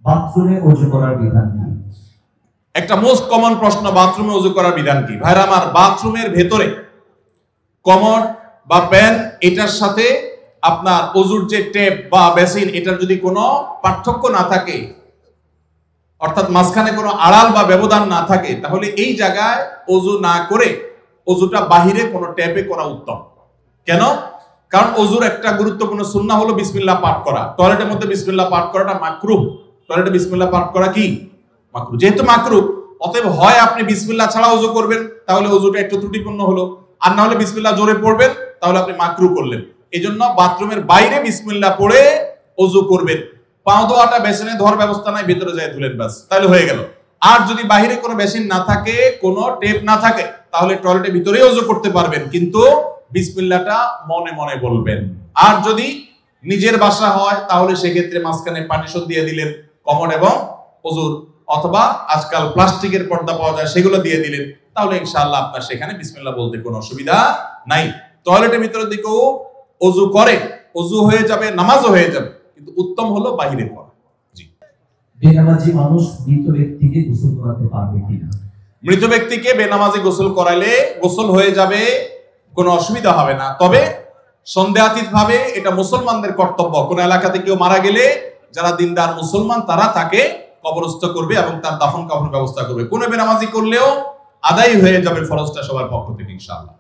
বাথরুমে ওযু করার বিধান কি? একটা মোস্ট কমন প্রশ্ন, বাথরুমে ওযু করার বিধান কি? ভাইরা আমার, বাথরুমের ভেতরে কমোড বা প্যান এটার সাথে আপনার ওযুর যে টেপ বা বেসিন, এটার যদি কোনো পার্থক্য না থাকে, অর্থাৎ মাঝখানে কোনো আড়াল বা ব্যবধান না থাকে, তাহলে এই জায়গায় ওযু না করে ওযুটা বাহিরে কোনো ট্যাপে করা উত্তম। কেন? কারণ ওযুর একটা গুরুত্বপূর্ণ সুন্নাহ হলো বিসমিল্লাহ পাঠ করা। টয়লেটের মধ্যে বিসমিল্লাহ পাঠ করাটা মাকরুহ। টয়লেটে বিসমিল্লাহ পাঠ করা কি মাকরুহ? যেহেতু মাকরুহ, অতএব হয় আপনি বিসমিল্লাহ ছাড়া ওযু করবেন, তাহলে ওযুটা একটু ত্রুটিপূর্ণ হলো, আর না হলে বিসমিল্লাহ জোরে পড়বেন, তাহলে আপনি মাকরুহ করলেন। এজন্য বাথরুমের বাইরে বিসমিল্লাহ পড়ে ওযু করবেন। পাও ধোয়াটা বেসিনে ধোয়ার ব্যবস্থা নাই, ভিতরে যায় ধুলেন, বাস, তাহলে হয়ে গেল। আর যদি বাইরে কোনো বেসিন না থাকে, কোনো টেপ না থাকে, তাহলে টয়লেটের ভিতরেই ওযু করতে পারবেন, কিন্তু বিসমিল্লাহটা মনে মনে বলবেন। আর যদি নিজের বাসা হয়, তাহলে সেক্ষেত্রে মাঝখানে পার্টিশন দিয়ে দিলেন কমোড এবং ওযুর, অথবা আজকাল প্লাস্টিকের পর্দা পাওয়া যায়, সেগুলো দিয়ে দিলেন, তাহলে ইনশাআল্লাহ আপনার সেখানে বিসমিল্লাহ বলতে কোনো অসুবিধা নাই। টয়লেটের ভিতরের দিকেও ওযু করে, ওযু হয়ে যাবে, নামাজও হয়ে যাবে, কিন্তু উত্তম হলো বাহিরে পড়া। জি। বেনামাজি মানুষ মৃত ব্যক্তিকে গোসল করাতে পারবে কিনা? মৃত ব্যক্তিকে বেনামাজি গোসল করাইলে গোসল হয়ে যাবে, কোনো অসুবিধা হবে না। তবে সন্দেহাতীত ভাবে এটা মুসলমানদের কর্তব্য। কোন এলাকাতে কেউ মারা গেলে যারা দিনদার মুসলমান তারা তাকে কবরস্থ করবে এবং তার দাফন কাফনের ব্যবস্থা করবে। কোন বেনামাজি করলেও আদায় হয়ে যাবে ফরজটা সবার পক্ষ থেকে ইনশাআল্লাহ।